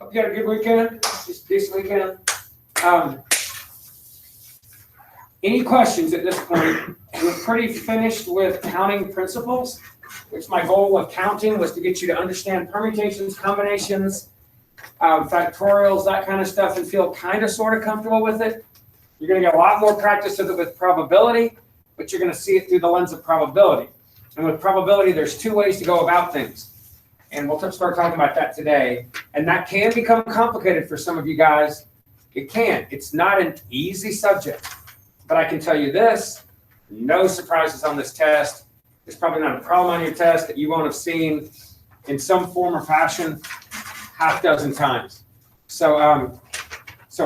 Hope you had a good weekend. Just a decent weekend. Any questions at this point? We're pretty finished with counting principles, which my goal of counting was to get you to understand permutations, combinations, factorials, that kind of stuff, and feel kind of sort of comfortable with it. You're going to get a lot more practice with it with probability, but you're going to see it through the lens of probability. And with probability, there's two ways to go about things. And we'll start talking about that today. And that can become complicated for some of you guys. It can. It's not an easy subject. But I can tell you this, no surprises on this test. There's probably not a problem on your test that you won't have seen in some form or fashion half dozen times. So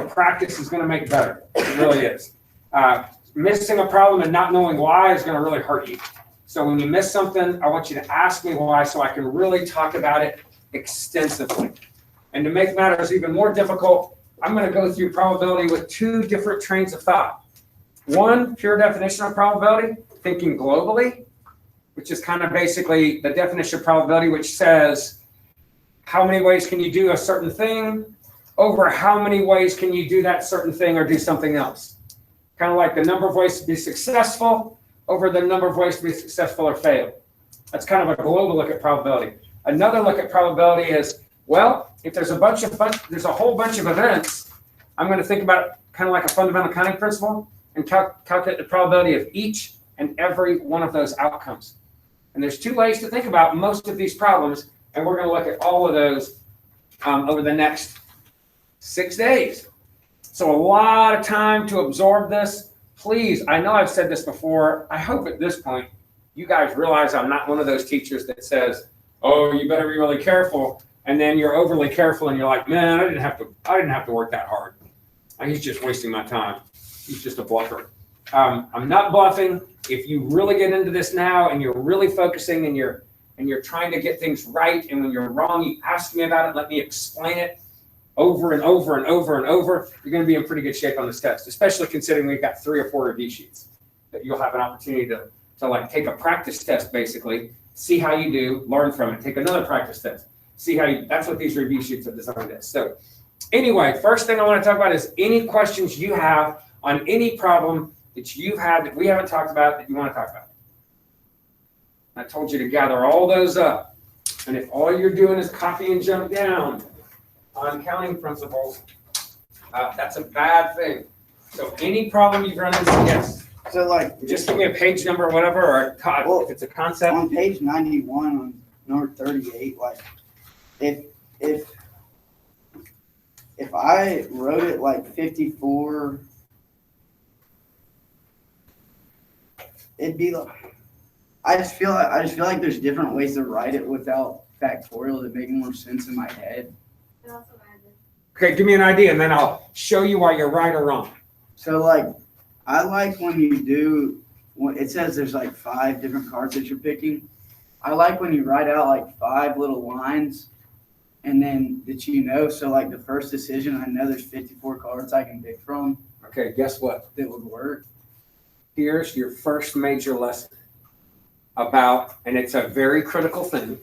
practice is going to make better. It really is. Missing a problem and not knowing why is going to really hurt you. So when you miss something, I want you to ask me why so I can really talk about it extensively. And to make matters even more difficult, I'm going to go through probability with two different trains of thought. One, pure definition of probability, thinking globally, which is kind of basically the definition of probability, which says how many ways can you do a certain thing over how many ways can you do that certain thing or do something else. Kind of like the number of ways to be successful over the number of ways to be successful or fail. That's kind of a global look at probability. Another look at probability is, well, if there's there's a whole bunch of events, I'm going to think about kind of like a fundamental counting principle and calculate the probability of each and every one of those outcomes. And there's two ways to think about most of these problems, and we're going to look at all of those over the next 6 days. So a lot of time to absorb this. Please, I know I've said this before. I hope at this point you guys realize I'm not one of those teachers that says, oh, you better be really careful. And then you're overly careful and you're like, man, I didn't have to work that hard. He's just wasting my time. He's just a bluffer. I'm not bluffing. If you really get into this now and you're really focusing and you're trying to get things right, and when you're wrong, you ask me about it, let me explain it over and over and over and over, you're going to be in pretty good shape on this test, especially considering we've got 3 or 4 review sheets that you'll have an opportunity to like take a practice test, basically, see how you do, learn from it, take another practice test, see how you, that's what these review sheets are designed as. So anyway, first thing I want to talk about is any questions you have on any problem that you've had that we haven't talked about that you want to talk about. I told you to gather all those up. And if all you're doing is copy and jump down on counting principles, that's a bad thing. So any problem you've run into, yes. So like, just give me a page number or whatever, or if it's a concept. On page 91 on number 38, like if I wrote it like 54, it'd be like, I just feel like there's different ways to write it without factorial that make more sense in my head. Okay, give me an idea, and then I'll show you why you're right or wrong. So, like, I like when you do, it says there's like 5 different cards that you're picking. I like when you write out like 5 little lines, and then that so like the first decision, I know there's 54 cards I can pick from. Okay, guess what? That would work. Here's your first major lesson about, and it's a very critical thing,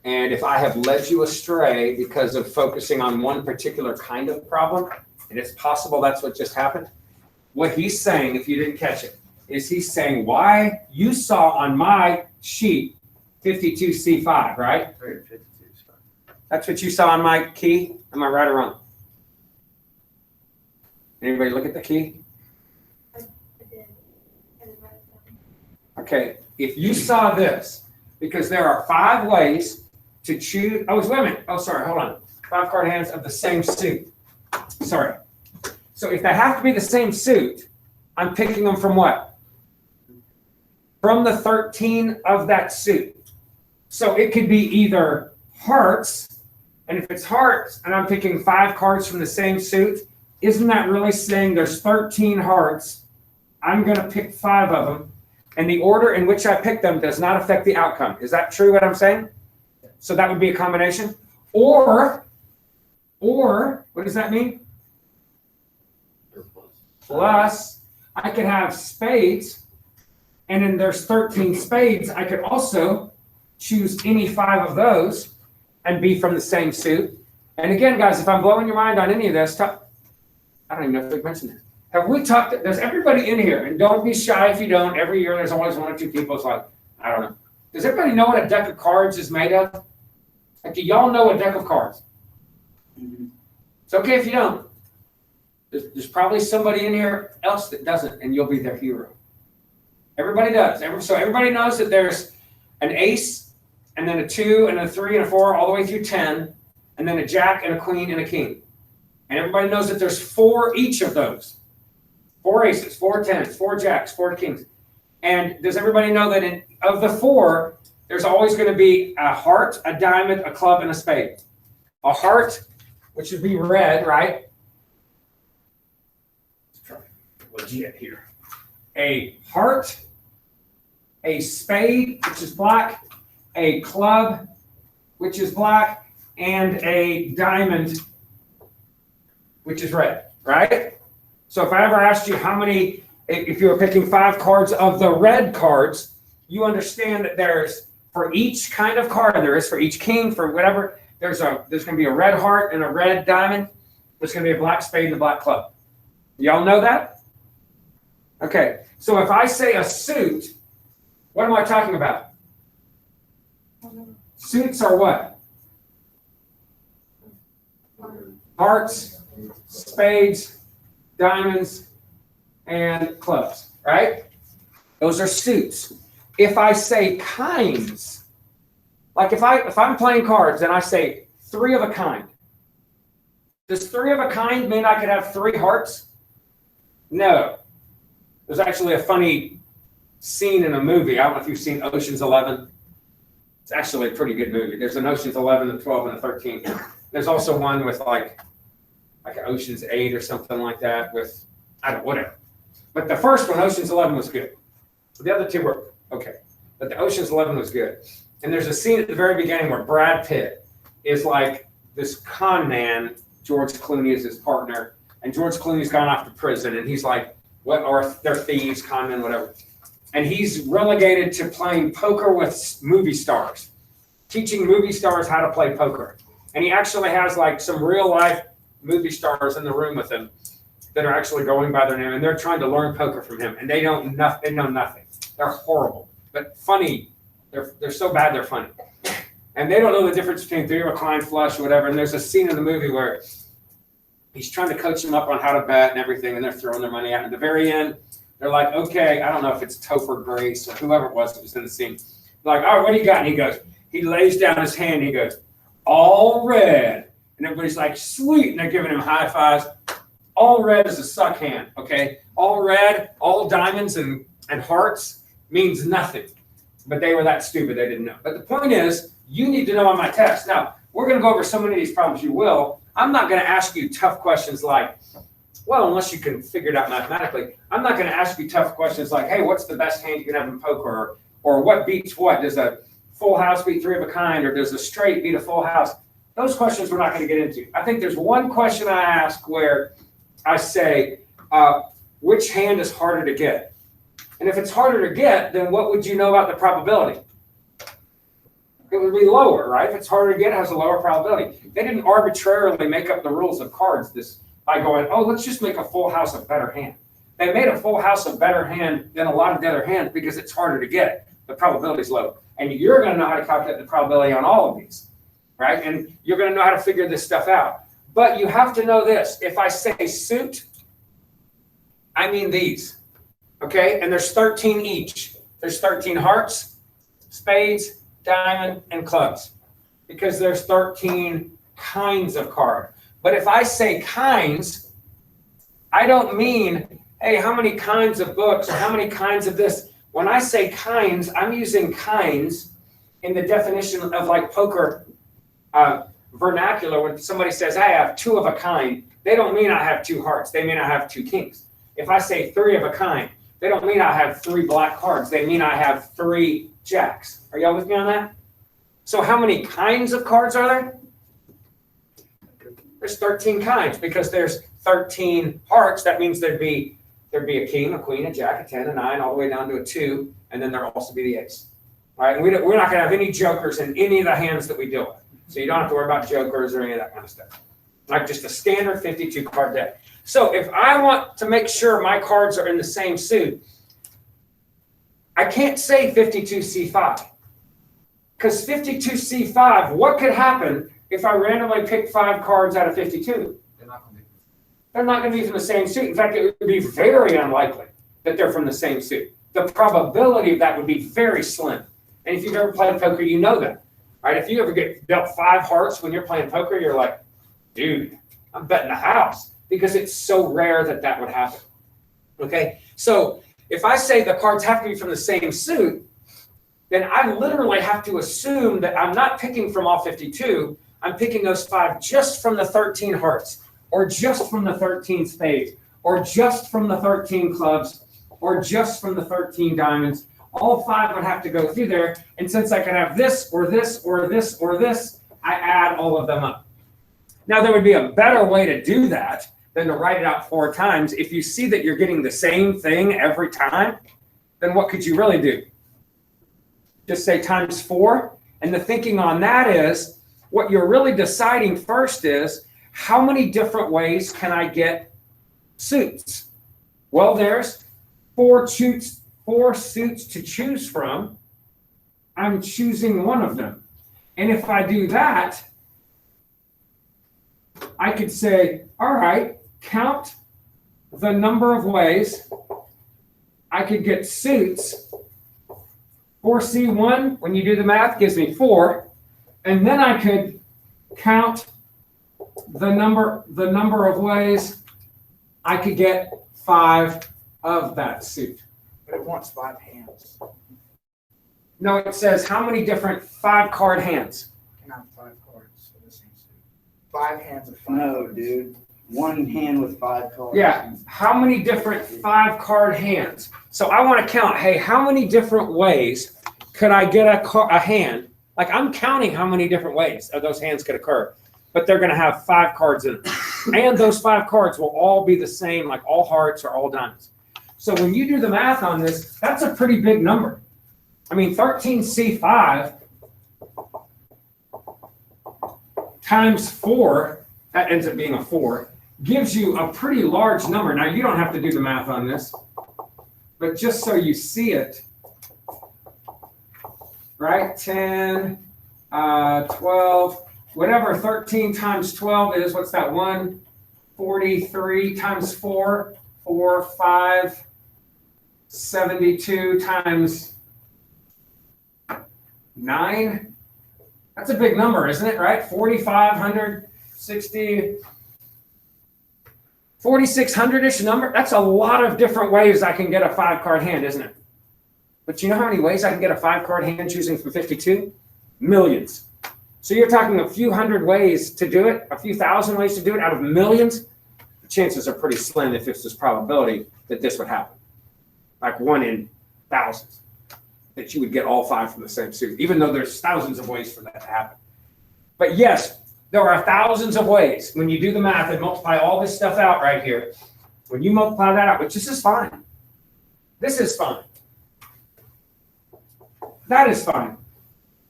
and if I have led you astray because of focusing on one particular kind of problem, and it's possible that's what just happened, what he's saying, if you didn't catch it, is he's saying why you saw on my sheet 52C5, right? 52. That's what you saw on my key. Am I right or wrong? Anybody look at the key? I did. I didn't write it down. Okay, if you saw this, because there are 5 ways to choose. Oh, wait a minute. Oh, sorry. Hold on. 5 card hands of the same suit. Sorry. So if they have to be the same suit, I'm picking them from what? From the 13 of that suit. So it could be either hearts, and if it's hearts, and I'm picking 5 cards from the same suit, isn't that really saying there's 13 hearts? I'm going to pick 5 of them, and the order in which I pick them does not affect the outcome. Is that true what I'm saying? So that would be a combination. Or what does that mean? Plus, I could have spades, and then there's 13 spades. I could also choose any 5 of those and be from the same suit. And again, guys, if I'm blowing your mind on any of this, I don't even know if we've mentioned it. Have we talked, does everybody in here, and don't be shy if you don't, every year there's always one or two people, it's like, I don't know. Does everybody know what a deck of cards is made of? Like, do y'all know a deck of cards? It's okay if you don't. There's probably somebody in here else that doesn't, and you'll be their hero. Everybody does. So everybody knows that there's an ace, and then a 2, and a 3, and a 4, all the way through 10, and then a jack, and a queen, and a king. And everybody knows that there's 4 each of those. 4 aces, 4 tens, 4 jacks, 4 kings. And does everybody know that of the 4, there's always going to be a heart, a diamond, a club, and a spade? A heart, which would be red, right? Let's try legit here. A heart, a spade, which is black, a club, which is black, and a diamond, which is red, right? So if I ever asked you how many, if you were picking 5 cards of the red cards, you understand that there's, for each kind of card, there is for each king, for whatever, there's going to be a red heart and a red diamond. There's going to be a black spade and a black club. Y'all know that? Okay, so if I say a suit, what am I talking about? Suits are what? Hearts, spades, diamonds, and clubs, right? Those are suits. If I say kinds, like if I'm playing cards and I say 3 of a kind, does 3 of a kind mean I could have 3 hearts? No. There's actually a funny scene in a movie. I don't know if you've seen Ocean's 11. It's actually a pretty good movie. There's an Ocean's 11, a 12, and a 13. There's also one with like an Ocean's 8 or something like that with, I don't know, whatever. But the first one, Ocean's 11, was good. The other 2 were okay. But the Ocean's 11 was good. And there's a scene at the very beginning where Brad Pitt is like this con man. George Clooney is his partner. And George Clooney's gone off to prison. And he's like, what, or they're thieves, con men, whatever. And he's relegated to playing poker with movie stars, teaching movie stars how to play poker. And he actually has like some real life movie stars in the room with him that are actually going by their name, and they're trying to learn poker from him, and they know nothing. They're horrible, but funny. They're so bad they're funny, and they don't know the difference between 3 of a kind, flush, or whatever. And there's a scene in the movie where he's trying to coach them up on how to bet and everything, and they're throwing their money out. And at the very end, they're like, "Okay, I don't know if it's Topher Grace or whoever it was that was in the scene." They're like, "All right, what do you got?" And he goes, he lays down his hand. And he goes, "All red," and everybody's like, "Sweet," and they're giving him high fives. All red is a suck hand, okay? All red, all diamonds and hearts means nothing. But they were that stupid, they didn't know. But the point is, you need to know on my test. Now, we're going to go over so many of these problems you will. I'm not going to ask you tough questions like, well, unless you can figure it out mathematically, I'm not going to ask you tough questions like, hey, what's the best hand you can have in poker? Or what beats what? Does a full house beat 3 of a kind? Or does a straight beat a full house? Those questions we're not going to get into. I think there's one question I ask where I say, which hand is harder to get? And if it's harder to get, then what would you know about the probability? It would be lower, right? If it's harder to get, it has a lower probability. They didn't arbitrarily make up the rules of cards by going, oh, let's just make a full house a better hand. They made a full house a better hand than a lot of the other hands because it's harder to get. The probability is low. And you're going to know how to calculate the probability on all of these, right? And you're going to know how to figure this stuff out. But you have to know this. If I say suit, I mean these, okay? And there's 13 each. There's 13 hearts, spades, diamond, and clubs, because there's 13 kinds of card. But if I say kinds, I don't mean, hey, how many kinds of books or how many kinds of this? When I say kinds, I'm using kinds in the definition of like poker vernacular. When somebody says, I have 2 of a kind, they don't mean I have 2 hearts. They mean I have 2 kings. If I say 3 of a kind, they don't mean I have 3 black cards. They mean I have 3 jacks. Are y'all with me on that? So how many kinds of cards are there? There's 13 kinds because there's 13 hearts. That means there'd be a king, a queen, a jack, a 10, a 9, all the way down to a 2, and then there'll also be the ace. All right, and we're not going to have any jokers in any of the hands that we deal with. So you don't have to worry about jokers or any of that kind of stuff. Like just a standard 52 card deck. So if I want to make sure my cards are in the same suit, I can't say 52C5. Because 52C5, what could happen if I randomly pick 5 cards out of 52? They're not going to be from the same suit. In fact, it would be very unlikely that they're from the same suit. The probability of that would be very slim. And if you've ever played poker, you know that, right? If you ever get dealt 5 hearts when you're playing poker, you're like, dude, I'm betting the house, because it's so rare that that would happen. Okay, so if I say the cards have to be from the same suit, then I literally have to assume that I'm not picking from all 52. I'm picking those 5 just from the 13 hearts, or just from the 13 spades, or just from the 13 clubs, or just from the 13 diamonds. All 5 would have to go through there. And since I can have this, or this, or this, or this, I add all of them up. Now, there would be a better way to do that than to write it out 4 times. If you see that you're getting the same thing every time, then what could you really do? Just say times 4. And the thinking on that is, what you're really deciding first is, how many different ways can I get suits? Well, there's 4 suits to choose from. I'm choosing one of them. And if I do that, I could say, all right, count the number of ways I could get suits. 4C1, when you do the math, gives me 4. And then I could count the number of ways I could get 5 of that suit. But it wants 5 hands. No, it says how many different 5-card hands. Can have 5 cards for the same suit. 5 hands of 5 No, cards. dude. 1 hand with 5 cards. Yeah, how many different 5-card hands? So I want to count, hey, how many different ways could I get a hand? Like, I'm counting how many different ways those hands could occur, but they're going to have 5 cards in them. And those 5 cards will all be the same, like all hearts or all diamonds. So when you do the math on this, that's a pretty big number. I mean, 13C5 times 4, that ends up being a 4, gives you a pretty large number. Now, you don't have to do the math on this, but just so you see it, right? 10, 12, whatever 13 times 12 is, what's that? 143 times 4, 4, 5, 72 times 9. That's a big number, isn't it, right? 4,560, 4,600-ish number. That's a lot of different ways I can get a 5-card hand, isn't it? But you know how many ways I can get a 5-card hand choosing from 52? Millions. So you're talking a few hundred ways to do it, a few thousand ways to do it out of millions. The chances are pretty slim if it's this probability that this would happen. Like 1 in thousands that you would get all 5 from the same suit, even though there's thousands of ways for that to happen. But yes, there are thousands of ways. When you do the math and multiply all this stuff out right here, when you multiply that out, which this is fine. This is fine. That is fine.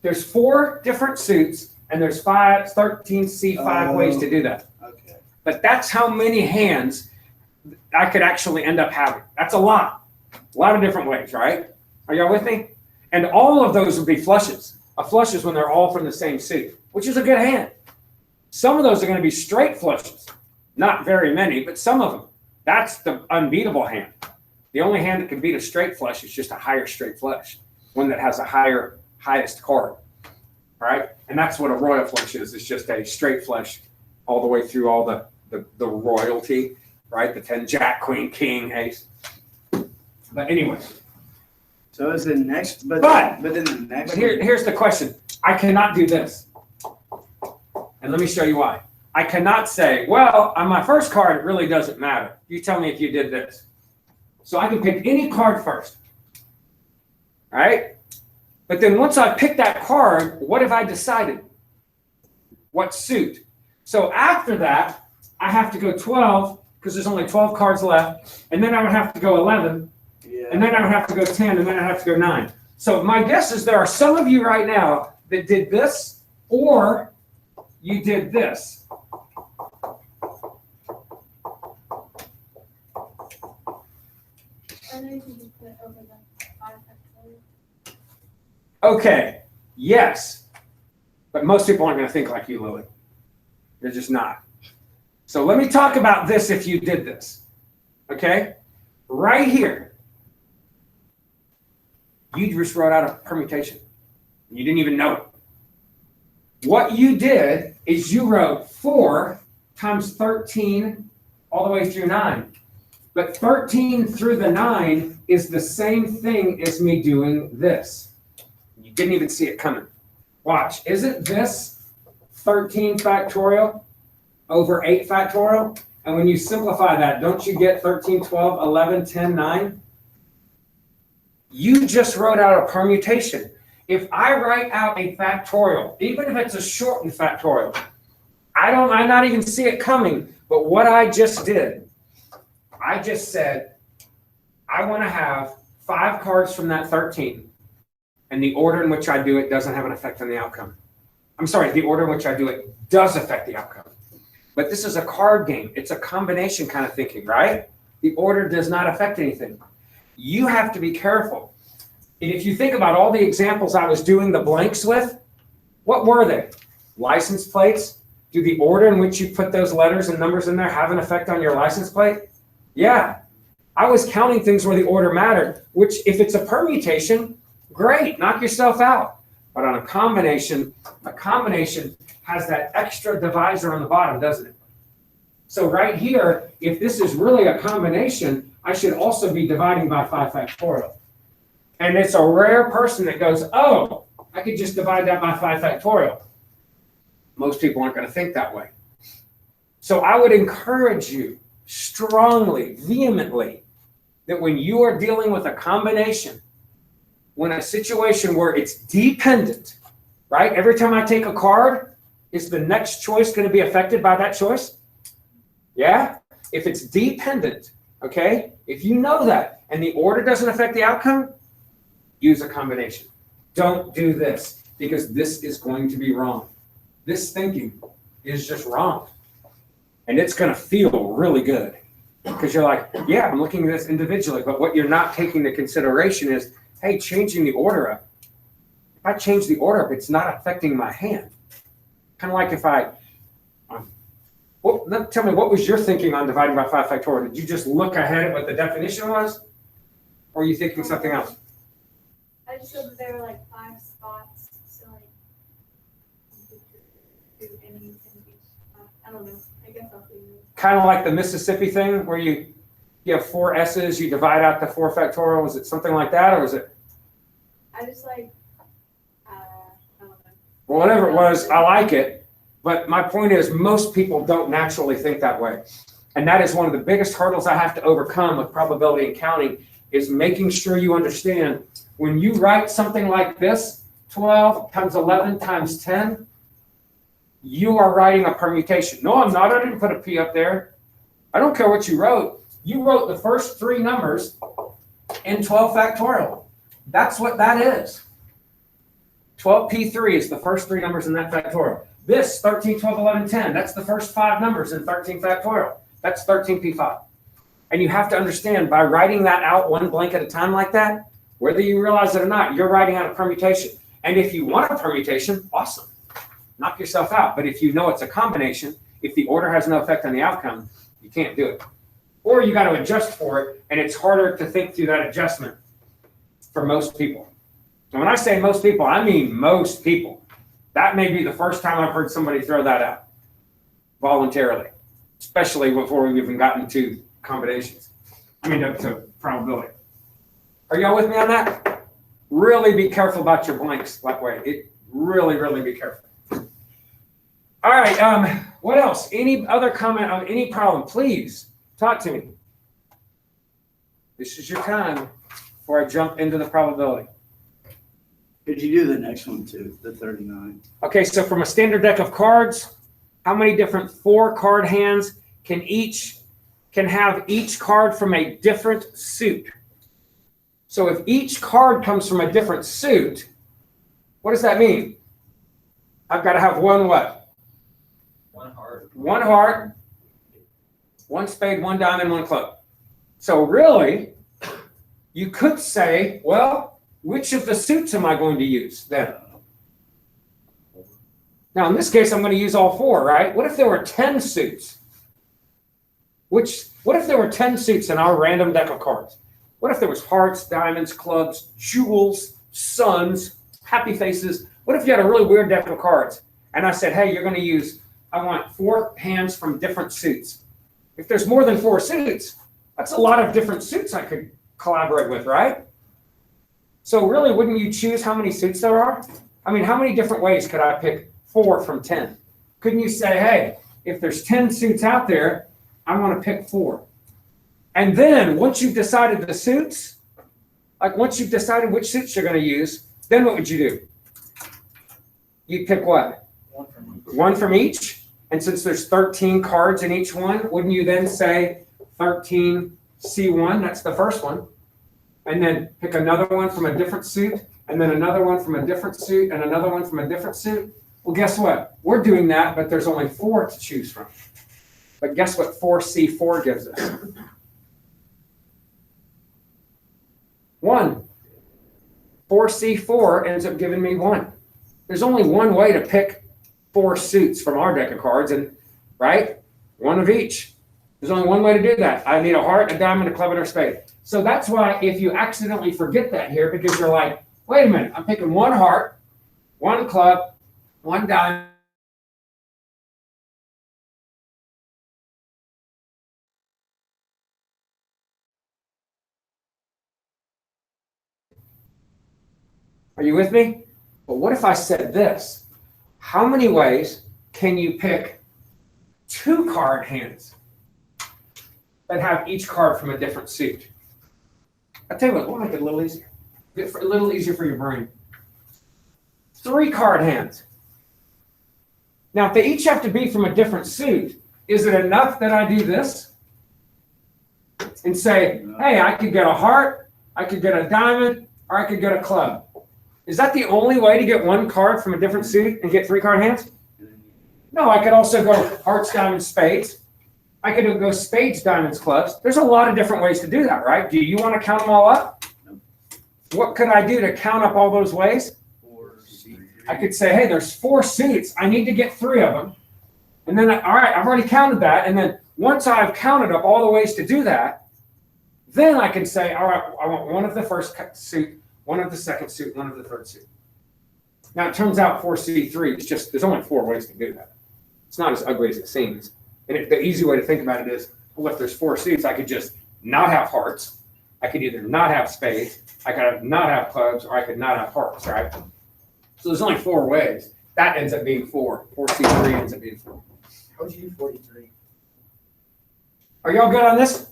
There's 4 different suits, and there's 13C5 ways to do that. Okay. But that's how many hands I could actually end up having. That's a lot of different ways, right? Are y'all with me? And all of those would be flushes. A flush is when they're all from the same suit, which is a good hand. Some of those are going to be straight flushes. Not very many, but some of them. That's the unbeatable hand. The only hand that can beat a straight flush is just a higher straight flush, one that has a highest card, right? And that's what a royal flush is. It's just a straight flush all the way through all the royalty, right? The 10, Jack, Queen, King, Ace. But anyway. So is the next, but then the next. But here's the question. I cannot do this. And let me show you why. I cannot say, well, on my first card, it really doesn't matter. You tell me if you did this. So I can pick any card first. All right? But then once I pick that card, what have I decided? What suit? So after that, I have to go 12 because there's only 12 cards left. And then I would have to go 11. Yeah. And then I would have to go 10, and then I'd have to go 9. So my guess is there are some of you right now that did this, or you did this. I know you can just put it over the 5 factorial. Okay, yes. But most people aren't going to think like you, Lily. They're just not. So let me talk about this if you did this. Okay? Right here. You just wrote out a permutation. You didn't even know it. What you did is you wrote 4 times 13 all the way through 9. But 13 through the 9 is the same thing as me doing this. You didn't even see it coming. Watch. Isn't this 13 factorial over 8 factorial? And when you simplify that, don't you get 13, 12, 11, 10, 9? You just wrote out a permutation. If I write out a factorial, even if it's a shortened factorial, I not even see it coming. But what I just did, I just said, I want to have 5 cards from that 13. And the order in which I do it doesn't have an effect on the outcome. I'm sorry, the order in which I do it does affect the outcome. But this is a card game. It's a combination kind of thinking, right? The order does not affect anything. You have to be careful. And if you think about all the examples I was doing the blanks with, what were they? License plates? Do the order in which you put those letters and numbers in there have an effect on your license plate? Yeah. I was counting things where the order mattered, which if it's a permutation, great, knock yourself out. But on a combination has that extra divisor on the bottom, doesn't it? So right here, if this is really a combination, I should also be dividing by 5 factorial. And it's a rare person that goes, oh, I could just divide that by 5 factorial. Most people aren't going to think that way. So I would encourage you strongly, vehemently, that when you are dealing with a combination, when a situation where it's dependent, right? Every time I take a card, is the next choice going to be affected by that choice? Yeah? If it's dependent, okay? If you know that and the order doesn't affect the outcome, use a combination. Don't do this because this is going to be wrong. This thinking is just wrong. And it's going to feel really good because you're like, yeah, I'm looking at this individually, but what you're not taking into consideration is, hey, changing the order up. If I change the order up, it's not affecting my hand. Kind of like if tell me, what was your thinking on dividing by 5 factorial? Did you just look ahead at what the definition was? Or are you thinking something else? I just said that there were like 5 spots, so like do any each spot. I don't know. I guess I'll figure it out. Kind of like the Mississippi thing where you have 4 S's, you divide out the 4 factorial. Is it something like that, or is it? I just like, I don't know. Well, whatever it was, I like it. But my point is most people don't naturally think that way. And that is one of the biggest hurdles I have to overcome with probability and counting is making sure you understand when you write something like this, 12 times 11 times 10, you are writing a permutation. No, I'm not. I didn't put a P up there. I don't care what you wrote. You wrote the first 3 numbers in 12 factorial. That's what that is. 12P3 is the first 3 numbers in that factorial. This 13, 12, 11, 10, that's the first 5 numbers in 13 factorial. That's 13P5. And you have to understand by writing that out one blank at a time like that, whether you realize it or not, you're writing out a permutation. And if you want a permutation, awesome. Knock yourself out. But if you know it's a combination, if the order has no effect on the outcome, you can't do it. Or you got to adjust for it, and it's harder to think through that adjustment for most people. And when I say most people, I mean most people. That may be the first time I've heard somebody throw that out voluntarily, especially before we've even gotten to combinations. To probability. Are y'all with me on that? Really be careful about your blanks that way. Really, really be careful. All right, what else? Any other comment on any problem? Please talk to me. This is your time before I jump into the probability. Could you do the next one too, the 39? Okay, so from a standard deck of cards, how many different 4 card hands can have each card from a different suit? So if each card comes from a different suit, what does that mean? I've got to have one what? one heart, one spade, one diamond, one club. So really, you could say, well, which of the suits am I going to use then? Now, in this case, I'm going to use all four, right? What if there were 10 suits? What if there were 10 suits in our random deck of cards? What if there was hearts, diamonds, clubs, jewels, suns, happy faces? What if you had a really weird deck of cards? And I said, hey, you're going to use, I want 4 hands from different suits. If there's more than 4 suits, that's a lot of different suits I could collaborate with, right? So really, wouldn't you choose how many suits there are? I mean, how many different ways could I pick 4 from 10? Couldn't you say, hey, if there's 10 suits out there, I want to pick 4. And then once you've decided the suits, like once you've decided which suits you're going to use, then what would you do? You'd pick what? One from each. And since there's 13 cards in each one, wouldn't you then say 13C1, that's the first one, and then pick another one from a different suit, and then another one from a different suit, and another one from a different suit? Well, guess what? We're doing that, but there's only 4 to choose from. But guess what 4C4 gives us? 1. 4C4 ends up giving me 1. There's only one way to pick 4 suits from our deck of cards, and right? One of each. There's only one way to do that. I need a heart, a diamond, a club, and a spade. So that's why if you accidentally forget that here, because you're like, wait a minute, I'm picking 1 heart, 1 club, 1 diamond. Are you with me? But what if I said this? How many ways can you pick 2 card hands that have each card from a different suit? I'll tell you what, we'll make it a little easier. A little easier for your brain. 3 card hands. Now, if they each have to be from a different suit, is it enough that I do this? And say, hey, I could get a heart, I could get a diamond, or I could get a club. Is that the only way to get 1 card from a different suit and get 3 card hands? No, I could also go hearts, diamonds, spades. I could go spades, diamonds, clubs. There's a lot of different ways to do that, right? Do you want to count them all up? What could I do to count up all those ways? I could say, hey, there's 4 suits. I need to get 3 of them. And then, all right, I've already counted that. And then once I've counted up all the ways to do that, then I can say, all right, I want 1 of the first suit, 1 of the second suit, 1 of the third suit. Now, it turns out 4C3, it's just, there's only 4 ways to do that. It's not as ugly as it seems. And the easy way to think about it is, well, if there's 4 suits, I could just not have hearts. I could either not have spades, I could not have clubs, or I could not have hearts, right? So there's only 4 ways. That ends up being 4. 4C3 ends up being 4. How would you do 43? Are y'all good on this?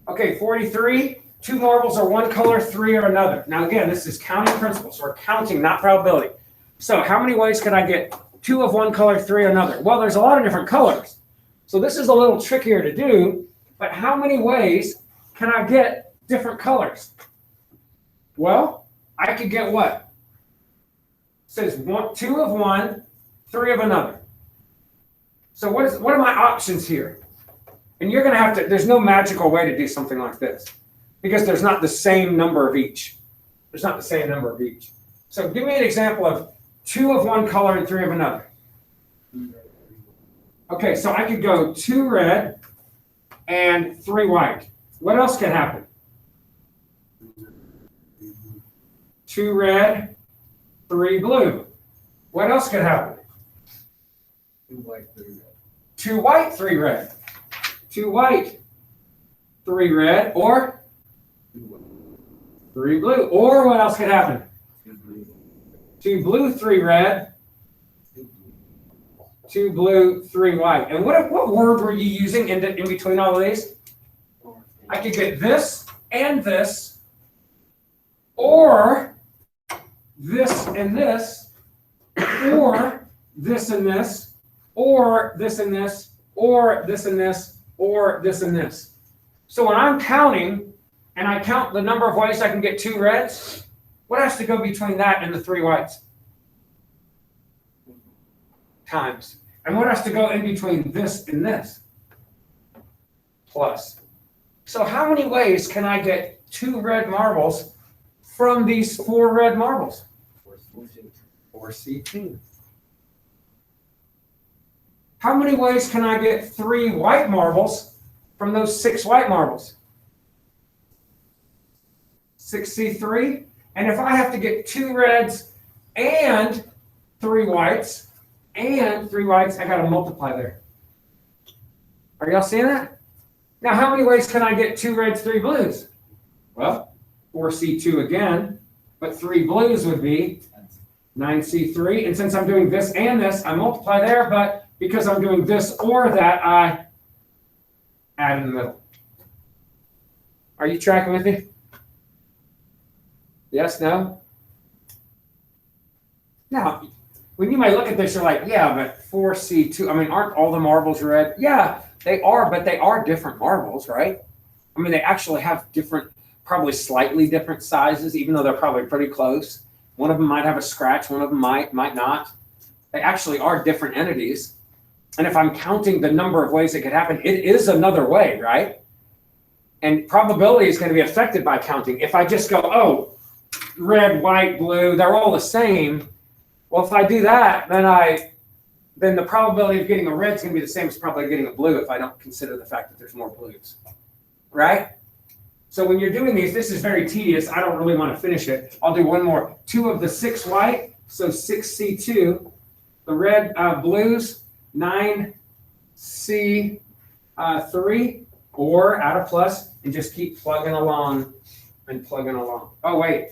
Okay, 43. 2 marbles are 1 color, 3 are another. Now again, this is counting principles. We're counting, not probability. So how many ways can I get 2 of 1 color, 3 another? Well, there's a lot of different colors. So this is a little trickier to do, but how many ways can I get different colors? Well, I could get what? It says 2 of 1, 3 of another. So what are my options here? And you're going to have to, there's no magical way to do something like this because there's not the same number of each. There's not the same number of each. So give me an example of 2 of 1 color and 3 of another. Okay, so I could go 2 red and 3 white. What else can happen? 2 red, 3 blue. What else could happen? 2 white, 3 red. 2 white, 3 red. 2 white, 3 red, or 3 blue. Or what else could happen? 2 blue, 3 red. 2 blue, 3 white. And what word were you using in between all of these? I could get this and this, or this and this, or this and this, or this and this, or this and this, or this and this. So when I'm counting, and I count the number of ways I can get 2 reds, what has to go between that and the 3 whites? Times. And what has to go in between this and this? Plus. So how many ways can I get 2 red marbles from these 4 red marbles? 4C2. How many ways can I get 3 white marbles from those 6 white marbles? 6C3. And if I have to get 2 reds and 3 whites, I gotta multiply there. Are y'all seeing that? Now, how many ways can I get 2 reds, 3 blues? Well, 4C2 again, but 3 blues would be 9C3. And since I'm doing this and this, I multiply there, but because I'm doing this or that, I add in the middle. Are you tracking with me? Yes, no? Now, when you might look at this, you're like, yeah, but 4C2, I mean, aren't all the marbles red? Yeah, they are, but they are different marbles, right? I mean, they actually have different, probably slightly different sizes, even though they're probably pretty close. One of them might have a scratch, one of them might not. They actually are different entities. And if I'm counting the number of ways it could happen, it is another way, right? And probability is going to be affected by counting. If I just go, oh, red, white, blue, they're all the same. Well, if I do that, then the probability of getting a red is going to be the same as probably getting a blue if I don't consider the fact that there's more blues, right? So when you're doing these, this is very tedious. I don't really want to finish it. I'll do one more. 2 of the 6 white, so 6C2. The red, blues, 9C3, or add a plus, and just keep plugging along and plugging along. Oh, wait.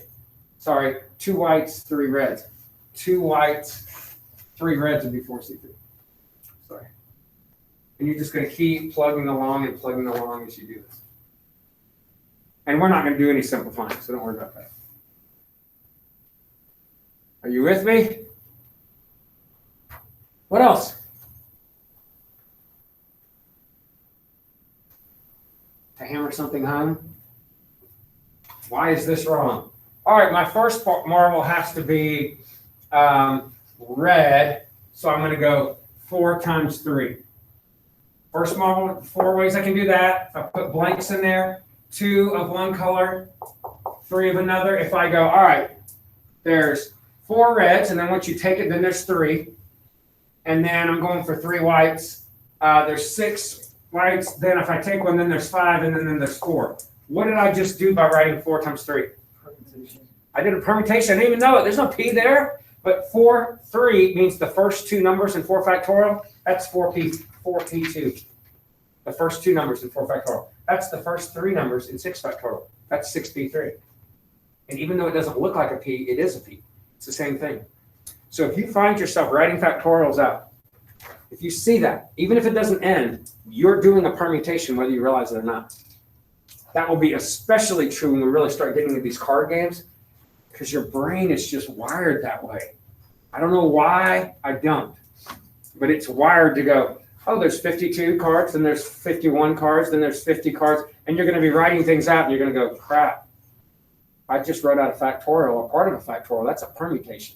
Sorry. 2 whites, 3 reds. 2 whites, 3 reds would be 4C3. Sorry. And you're just going to keep plugging along and plugging along as you do this. And we're not going to do any simplifying, so don't worry about that. Are you with me? What else? To hammer something home? Why is this wrong? All right, my first marble has to be red, so I'm going to go 4 times 3. First marble, 4 ways I can do that. If I put blanks in there, 2 of one color, 3 of another. If I go, all right, there's 4 reds, and then once you take it, then there's 3. And then I'm going for 3 whites. There's 6 whites. Then if I take one, then there's 5, and then there's 4. What did I just do by writing 4 times 3? I did a permutation. I didn't even know it. There's no P there. But 4, 3 means the first 2 numbers in 4 factorial. That's 4P2. The first 2 numbers in 4 factorial. That's the first 3 numbers in 6 factorial. That's 6P3. And even though it doesn't look like a P, it is a P. It's the same thing. So if you find yourself writing factorials out, if you see that, even if it doesn't end, you're doing a permutation whether you realize it or not. That will be especially true when we really start getting into these card games, because your brain is just wired that way. I don't know why, I don't. But it's wired to go, oh, there's 52 cards, then there's 51 cards, then there's 50 cards, and you're going to be writing things out, and you're going to go, crap, I just wrote out a factorial, or part of a factorial. That's a permutation.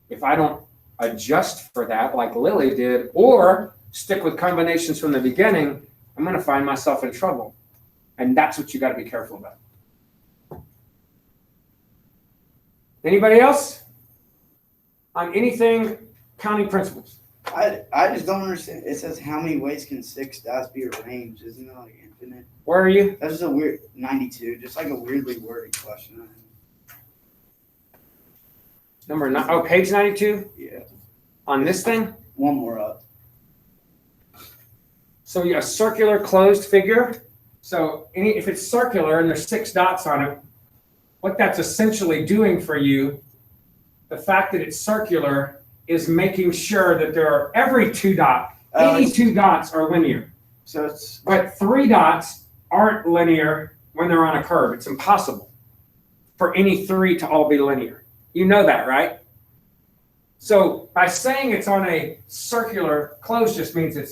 If I don't adjust for that like Lily did, or stick with combinations from the beginning, I'm going to find myself in trouble. And that's what you got to be careful about. Anybody else on anything counting principles? I just don't understand. It says how many ways can 6 dots be arranged? Isn't that like infinite? Where are you? That's just a weird 92, just like a weirdly worded question. Number 9. Oh, page 92 Yeah. on this thing. One more up. So a circular closed figure. So if it's circular and there's 6 dots on it, what that's essentially doing for you, the fact that it's circular, is making sure that there are every 2 dots, any 2 dots are linear. So it's But 3 dots aren't linear when they're on a curve. It's impossible for any 3 to all be linear. You know that, right? So by saying it's on a circular, closed just means it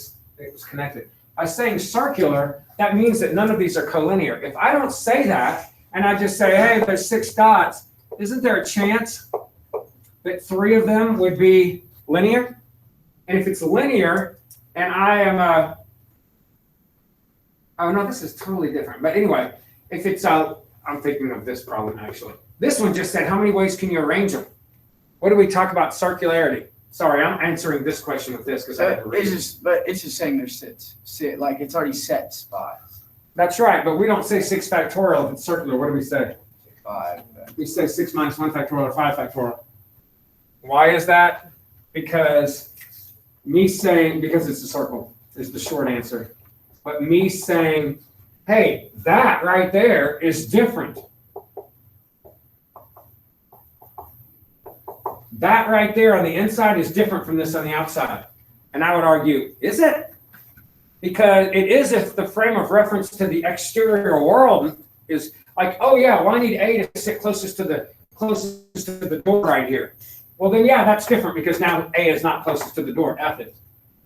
was connected. By saying circular, that means that none of these are collinear. If I don't say that, and I just say, hey, there's 6 dots, isn't there a chance that 3 of them would be linear And if it's linear and I am oh no, this is totally different. But anyway, if it's I'm thinking of this problem actually. This one just said, how many ways can you arrange them? What do we talk about circularity? Sorry, I'm answering this question with this because I had to read it. But it's just saying there's like it's already set spots. That's right, but we don't say 6 factorial if it's circular. What do we say? 5. We say 6 minus 1 factorial or 5 factorial. Why is that? Because it's a circle is the short answer. But me saying, hey, that right there is different. That right there on the inside is different from this on the outside. And I would argue, is it? Because it is if the frame of reference to the exterior world is like, oh yeah, well I need A to sit closest to the door right here. Well then yeah, that's different because now A is not closest to the door, F is.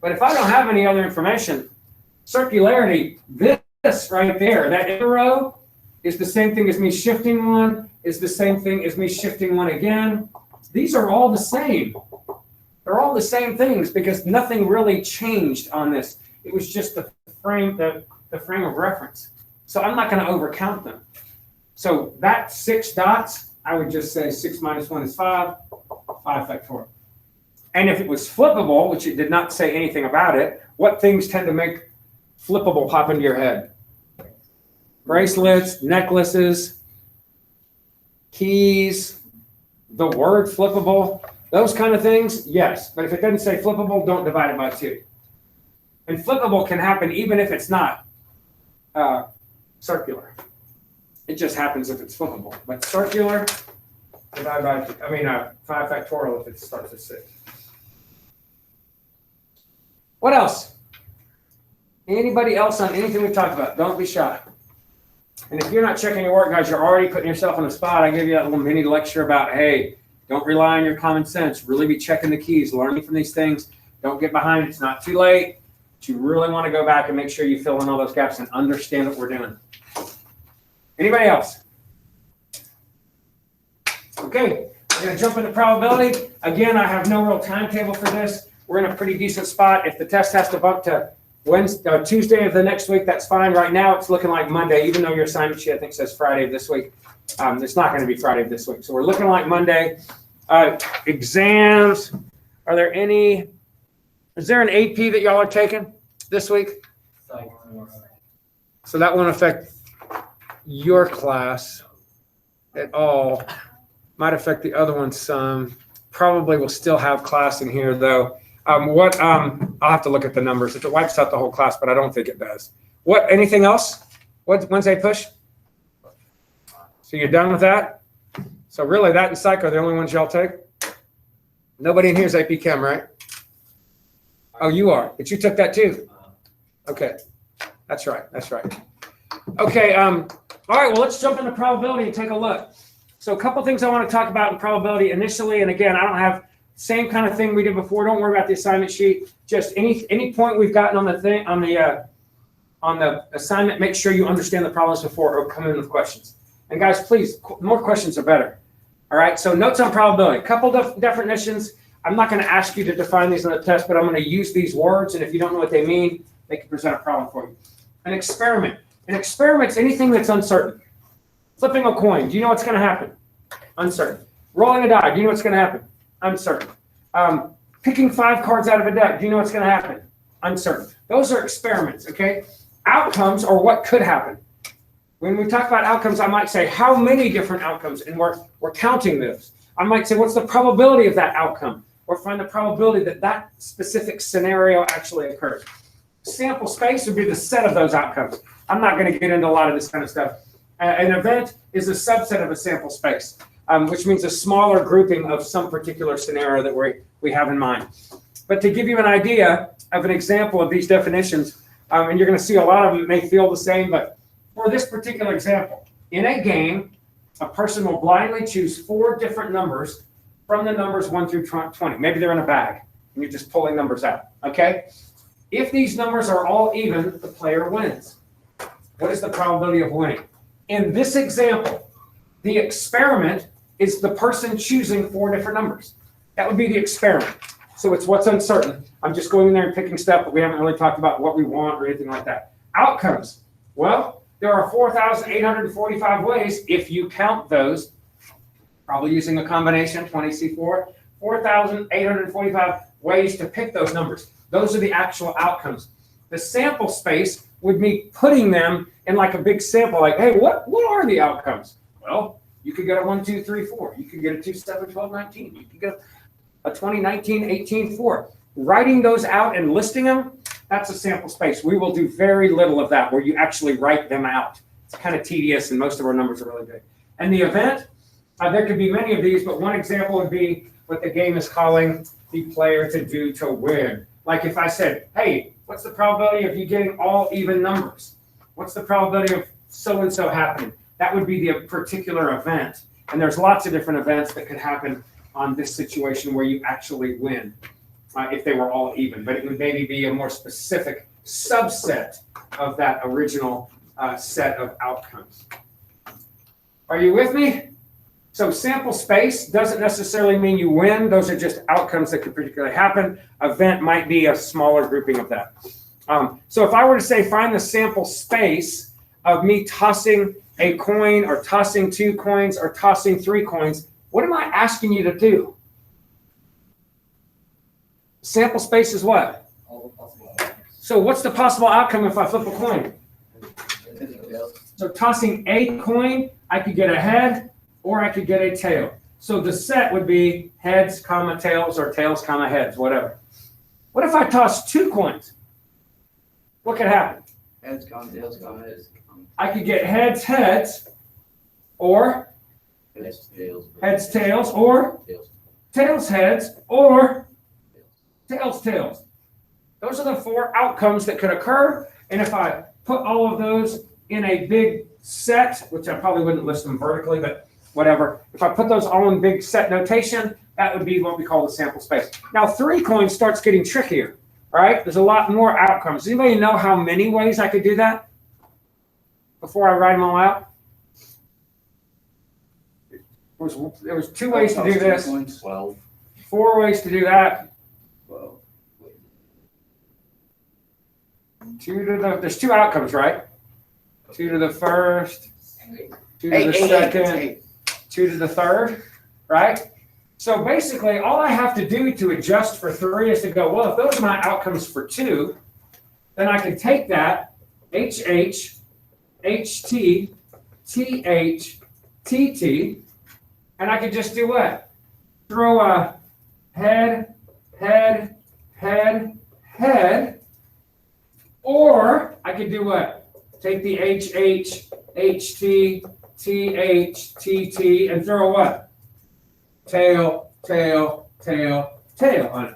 But if I don't have any other information, circularity, this right there, that inner row is the same thing as me shifting one, is the same thing as me shifting one again. These are all the same. They're all the same things because nothing really changed on this. It was just the frame of reference. So I'm not going to overcount them. So that 6 dots, I would just say 6 minus 1 is 5, 5 factorial. And if it was flippable, which it did not say anything about it, what things tend to make flippable pop into your head? Bracelets, necklaces, keys, the word flippable, those kind of things, yes. But if it doesn't say flippable, don't divide it by 2. And flippable can happen even if it's not circular. It just happens if it's flippable. But circular, divide by 5 factorial if it starts at 6. What else? Anybody else on anything we've talked about? Don't be shy. And if you're not checking your work, guys, you're already putting yourself on the spot. I give you that little mini lecture about, hey, don't rely on your common sense. Really be checking the keys, learning from these things. Don't get behind. It's not too late. But you really want to go back and make sure you fill in all those gaps and understand what we're doing. Anybody else? Okay, we're going to jump into probability. Again, I have no real timetable for this. We're in a pretty decent spot. If the test has to bump to Tuesday of the next week, that's fine. Right now, it's looking like Monday, even though your assignment sheet, I think, says Friday of this week. It's not going to be Friday of this week. So we're looking like Monday. Exams, is there an AP that y'all are taking this week? So that won't affect your class at all. Might affect the other one some. Probably will still have class in here, though. I'll have to look at the numbers. If it wipes out the whole class, but I don't think it does. Anything else? What Wednesday push? So you're done with that? So really that and psych are the only ones y'all take? Nobody in here is AP Chem, right? Oh, you are, but you took that too? Okay, that's right. Okay, all right, well, let's jump into probability and take a look. So a couple things I want to talk about in probability initially, and again, I don't have same kind of thing we did before. Don't worry about the assignment sheet. Just any point we've gotten on the assignment, make sure you understand the problems before or come in with questions. And guys, please, more questions are better. All right, so notes on probability. A couple of definitions. I'm not going to ask you to define these on the test, but I'm going to use these words, and if you don't know what they mean, they can present a problem for you. An experiment. An experiment's anything that's uncertain. Flipping a coin, do you know what's going to happen? Uncertain. Rolling a die, do you know what's going to happen? Uncertain. Picking 5 cards out of a deck, do you know what's going to happen? Uncertain. Those are experiments, okay? Outcomes are what could happen. When we talk about outcomes, I might say how many different outcomes, and we're counting those. I might say what's the probability of that outcome, or find the probability that that specific scenario actually occurred. Sample space would be the set of those outcomes. I'm not going to get into a lot of this kind of stuff. An event is a subset of a sample space, which means a smaller grouping of some particular scenario that we have in mind. But to give you an idea of an example of these definitions, and you're going to see a lot of them may feel the same, but for this particular example, in a game, a person will blindly choose 4 different numbers from the numbers 1 through 20. Maybe they're in a bag, and you're just pulling numbers out, okay? If these numbers are all even, the player wins. What is the probability of winning? In this example, the experiment is the person choosing 4 different numbers. That would be the experiment. So it's what's uncertain. I'm just going in there and picking stuff, but we haven't really talked about what we want or anything like that. Outcomes. Well, there are 4,845 ways, if you count those, probably using a combination, 20C4, 4,845 ways to pick those numbers. Those are the actual outcomes. The sample space would be putting them in like a big sample, like, hey, what are the outcomes? Well, you could get a 1, 2, 3, 4. You could get a 2, 7, 12, 19. You could get a 20, 19, 18, 4. Writing those out and listing them, that's a sample space. We will do very little of that where you actually write them out. It's kind of tedious and most of our numbers are really big. And the event, there could be many of these, but one example would be what the game is calling the player to do to win. Like if I said, hey, what's the probability of you getting all even numbers? What's the probability of so-and-so happening? That would be the particular event. And there's lots of different events that could happen on this situation where you actually win if they were all even. But it would maybe be a more specific subset of that original set of outcomes. Are you with me? So sample space doesn't necessarily mean you win. Those are just outcomes that could particularly happen. Event might be a smaller grouping of that. So if I were to say find the sample space of me tossing a coin or tossing 2 coins or tossing 3 coins, what am I asking you to do? Sample space is what? All the possible outcomes. So what's the possible outcome if I flip a coin? So tossing a coin, I could get a head or I could get a tail. So the set would be heads, comma, tails, or tails, comma, heads, whatever. What if I toss 2 coins? What could happen? Heads, comma, tails, comma, heads. I could get heads, heads, or Heads, tails. heads, tails, or Tails. tails, heads, or tails, tails. Those are the 4 outcomes that could occur. And if I put all of those in a big set, which I probably wouldn't list them vertically, but whatever. If I put those all in big set notation, that would be what we call the sample space. Now, 3 coins starts getting trickier, right? There's a lot more outcomes. Does anybody know how many ways I could do that before I write them all out? There was 2 ways to do this, 12. 4 ways to do that. 12. 2 to the, there's 2 outcomes, right? 2 to the first, 2 to the Eight, second, eight. 2 to the third, right? So basically, all I have to do to adjust for 3 is to go, well, if those are my outcomes for 2, then I can take that HH, HT, TH, TT, and I can just do what? Throw a head, head, head, head, or I could do what? Take the HH, HT, TH, TT, and throw a what? Tail, tail, tail, tail on it.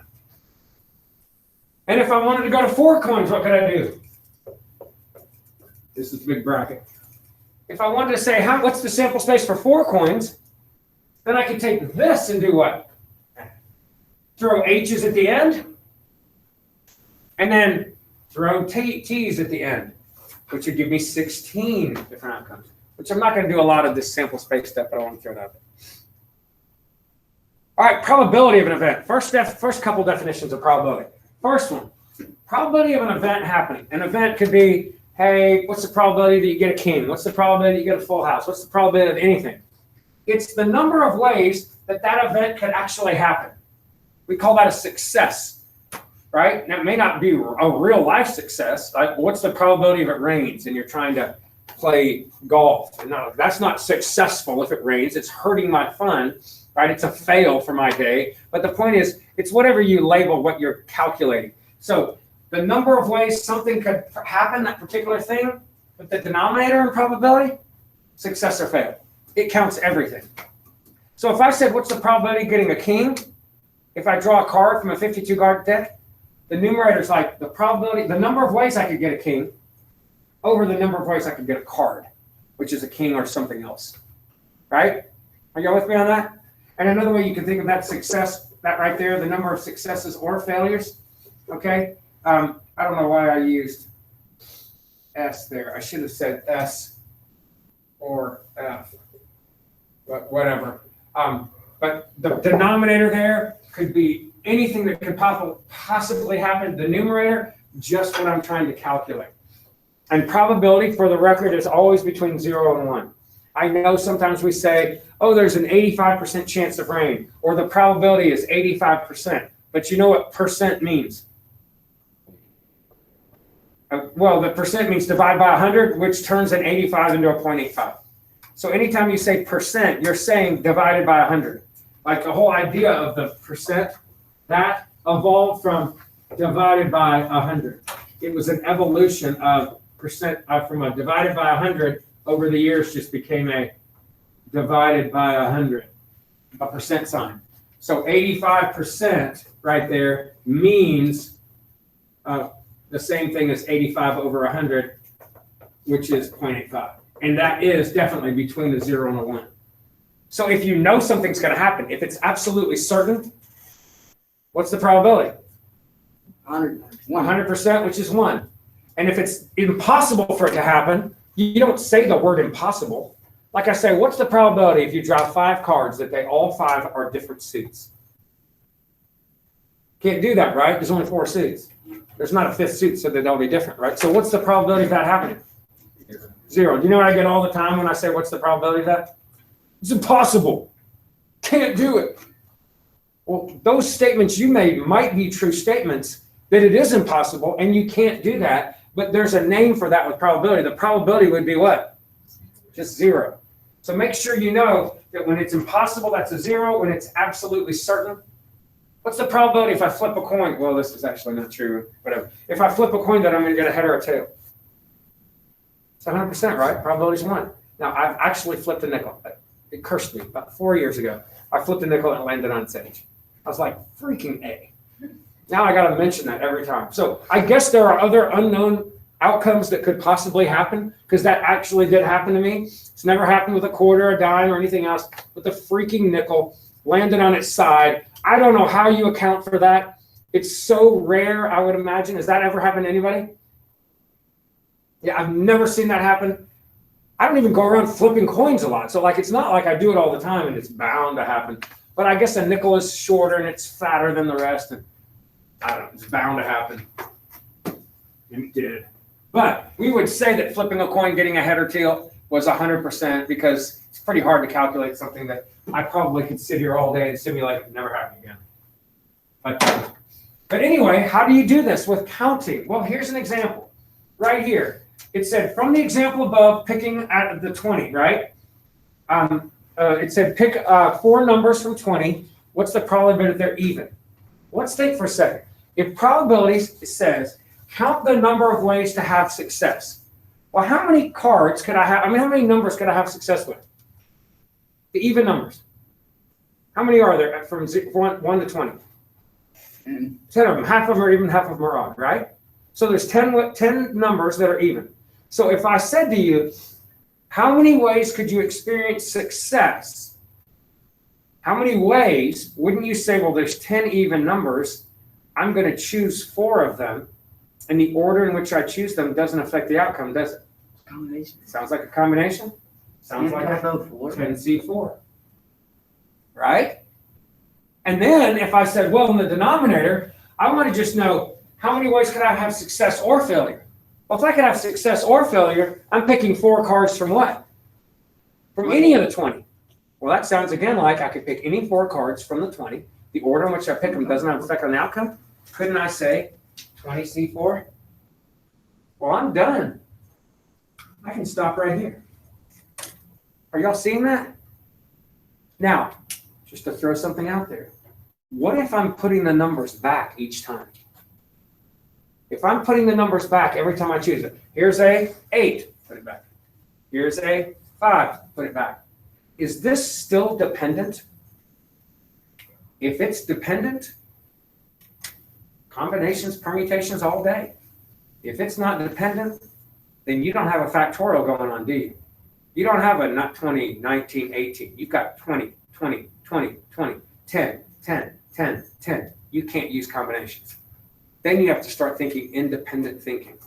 And if I wanted to go to 4 coins, what could I do? This is the big bracket. If I wanted to say, what's the sample space for 4 coins, then I could take this and do what? Throw H's at the end, and then throw T's at the end, which would give me 16 different outcomes, which I'm not going to do a lot of this sample space stuff, but I want to throw it out there. All right, probability of an event. First couple definitions of probability. First one, probability of an event happening. An event could be, hey, what's the probability that you get a king? What's the probability that you get a full house? What's the probability of anything? It's the number of ways that that event could actually happen. We call that a success, right? Now, it may not be a real life success. Like, what's the probability of it rains and you're trying to play golf? No, that's not successful if it rains. It's hurting my fun, right? It's a fail for my day. But the point is, it's whatever you label what you're calculating. So the number of ways something could happen, that particular thing, with the denominator in probability, success or fail. It counts everything. So if I said, what's the probability of getting a king? If I draw a card from a 52 card deck, the numerator is like the probability, the number of ways I could get a king over the number of ways I could get a card, which is a king or something else, right? Are you with me on that? And another way you can think of that success, that right there, the number of successes or failures, okay? I don't know why I used S there. I should have said S or F, but whatever. But the denominator there could be anything that could possibly happen. The numerator, just what I'm trying to calculate. And probability, for the record, is always between 0 and 1. I know sometimes we say, oh, there's an 85% chance of rain, or the probability is 85%. But you know what percent means? Well, the percent means divide by 100, which turns an 85 into a 0.85. So anytime you say percent, you're saying divided by 100. Like the whole idea of the percent, that evolved from divided by 100. It was an evolution of percent from a divided by 100 over the years just became a divided by 100, a percent sign. So 85% right there means the same thing as 85 over 100, which is 0.85. And that is definitely between the 0 and the 1. So if you know something's going to happen, if it's absolutely certain, what's the probability? 100%, which is 1. And if it's impossible for it to happen, you don't say the word impossible. Like I say, what's the probability if you draw 5 cards that they all 5 are different suits? Can't do that, right? There's only 4 suits. There's not a 5th suit, so they'd all be different, right? So what's the probability of that happening? 0. Do you know what I get all the time when I say what's the probability of that? It's impossible. Can't do it. Well, those statements you made might be true statements that it is impossible and you can't do that, but there's a name for that with probability. The probability would be what? Just 0. So make sure you know that when it's impossible, that's a 0. When it's absolutely certain, what's the probability if I flip a coin? Well, this is actually not true, whatever. If I flip a coin that I'm going to get a head or a tail. It's 100%, right? Probability is 1. Now, I've actually flipped a nickel. It cursed me about 4 years ago. I flipped a nickel and it landed on its edge. I was like, freaking A. Now I got to mention that every time. So I guess there are other unknown outcomes that could possibly happen, because that actually did happen to me. It's never happened with a quarter, a dime, or anything else, but the freaking nickel landed on its side. I don't know how you account for that. It's so rare, I would imagine. Has that ever happened to anybody? Yeah, I've never seen that happen. I don't even go around flipping coins a lot. So like, it's not like I do it all the time and it's bound to happen. But I guess a nickel is shorter and it's fatter than the rest. And I don't know, it's bound to happen. And it did. But we would say that flipping a coin, getting a head or tail was 100%, because it's pretty hard to calculate something that I probably could sit here all day and simulate and never happen again. But anyway, how do you do this with counting? Well, here's an example right here. It said from the example above, picking at the 20, right? It said pick 4 numbers from 20. What's the probability that they're even? Let's think for a second. If probabilities, it says, count the number of ways to have success. Well, how many cards could I have? I mean, how many numbers could I have success with? The even numbers. How many are there from 1 to 20? 10 of them. Half of them are even, half of them are odd, right? So there's 10 numbers that are even. So if I said to you, how many ways could you experience success? How many ways wouldn't you say, well, there's 10 even numbers. I'm going to choose 4 of them. And the order in which I choose them doesn't affect the outcome, does it? Combination. Sounds like a combination. Sounds like a 10C4. Right? And then if I said, well, in the denominator, I want to just know how many ways could I have success or failure? Well, if I could have success or failure, I'm picking 4 cards from what? From any of the 20. Well, that sounds again like I could pick any 4 cards from the 20. The order in which I pick them doesn't have an effect on the outcome. Couldn't I say 20C4? Well, I'm done. I can stop right here. Are y'all seeing that? Now, just to throw something out there, what if I'm putting the numbers back each time? If I'm putting the numbers back every time I choose it, here's a 8, put it back. Here's a 5, put it back. Is this still dependent? If it's dependent, combinations, permutations all day. If it's not dependent, then you don't have a factorial going on, do you? You don't have a not 20, 19, 18. You've got 20, 20, 20, 20, 10, 10, 10, 10. You can't use combinations. Then you have to start thinking independent thinking.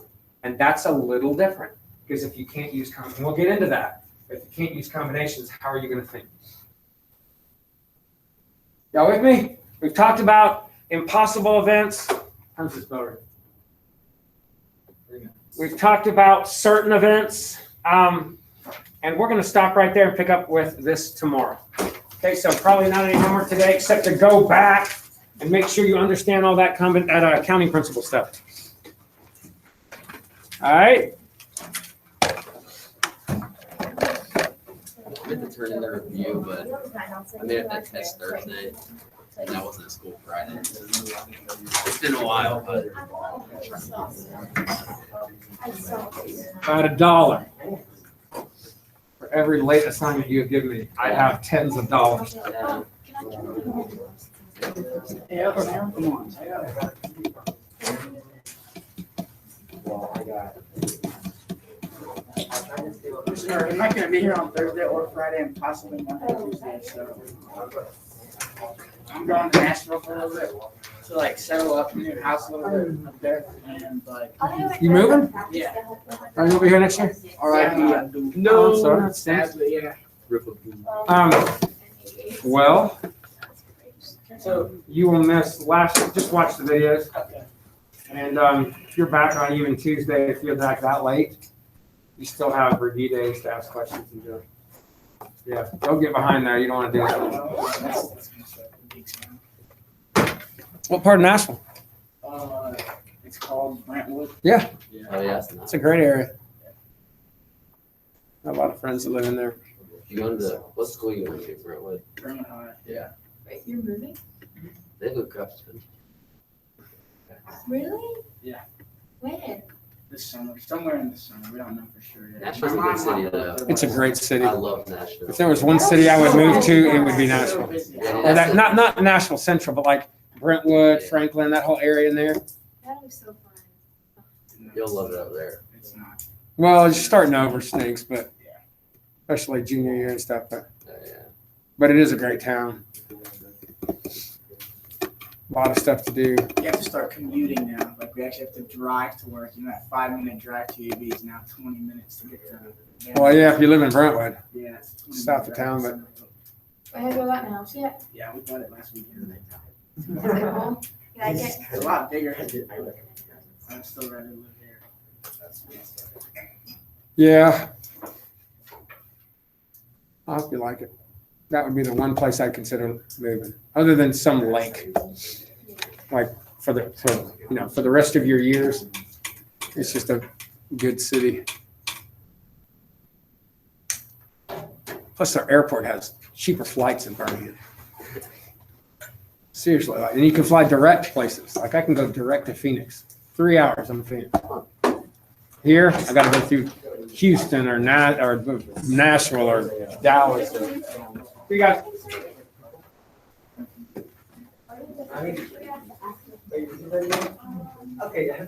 And that's a little different, because if you can't use combinations, we'll get into that. If you can't use combinations, how are you going to think? Y'all with me? We've talked about impossible events. How's this better? We've talked about certain events, and we're going to stop right there and pick up with this tomorrow. Okay, so probably not any homework today except to go back and make sure you understand all that accounting principle stuff. All right. I meant to turn in the review, but I made it that test Thursday, and I wasn't at school Friday. It's been a while, but About $1 for every late assignment you have given me. I have tens of dollars. Yeah, come on. Sir, I'm not gonna be here on Thursday or Friday and possibly Monday, Tuesday, so. I'm going to Nashville for a little bit to like settle up a new house a little bit up there and like. You moving? Yeah. Are you over here next year? Alright. No, I'm sorry. That stinks. Sadly, yeah. Well, So, you will miss just watch the videos. And if you're back on even Tuesday, if you're back that late, you still have review days to ask questions and do it. Yeah, don't get behind there. You don't want to do that. What part of Nashville? it's called Brentwood. oh yeah, It's a great area. I have a lot of friends that live in there. you going to what school you went to, Brentwood? Brentwood High. Yeah, Wait, you're moving? they look up. Really? Yeah. When? This summer, somewhere in the summer, we don't know for sure yet. Nashville's a good city, though. It's a great city. I love Nashville. If there was one city I would move to, it would be Nashville. Or that, not Nashville Central, but like Brentwood, Franklin, that whole area in there. That'll be so fun. You'll love it up there. It's not. Well, just starting over stinks, but especially junior year and stuff. Yeah. But it is a great town. A lot of stuff to do. You have to start commuting now. Like we actually have to drive to work. You know, that 5-minute drive to UB is now 20 minutes to get to. Well, yeah, if you live in Brentwood. Yeah, it's a 20-minute South of drive. town, but- Wait, have you got my house yet? Yeah, we bought it last weekend. Is it cool? Can I get? It's a lot bigger. I'm still ready to live here. Yeah. I hope you like it. That would be the one place I'd consider moving, other than some lake. Like for the rest of your years, it's just a good city. Plus, our airport has cheaper flights in Birmingham. Seriously, and you can fly direct places. Like I can go direct to Phoenix. 3 hours, I'm in Phoenix. Here, I got to go through Houston or Nashville or Dallas. You got. Okay.